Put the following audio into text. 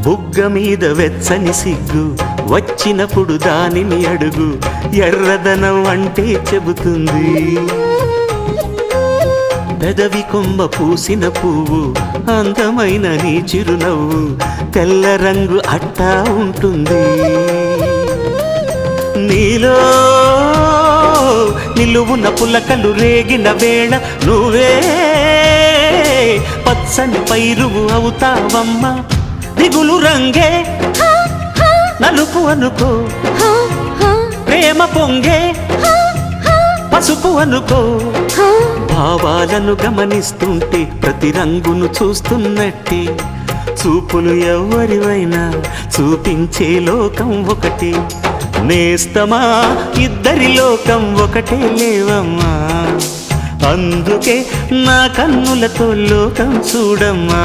బుగ్గ మీద వెచ్చని సిగ్గు వచ్చినప్పుడు దానిని అడుగు, ఎర్రదనం అంటే చెబుతుంది. పెదవి కొమ్మ పూసిన పువ్వు అందమైన నీ చిరునవ్వు, తెల్ల రంగు అట్టా ఉంటుంది. నీలో నిలువున పులకలు రేగిన వేళ నువ్వే పచ్చని పైరువు అవుతావమ్మా. దిగులు రంగే నలుపు అనుకో, ప్రేమ పొంగే పసుపు అనుకో. భావాలను గమనిస్తుంటే ప్రతి రంగును చూస్తున్నట్టే, చూపులు ఎవరివైనా చూపించే లోకం ఒకటి. నేస్తమా ఇద్దరి లోకం ఒకటే లేవమ్మా, అందుకే నా కన్నులతో లోకం చూడమ్మా.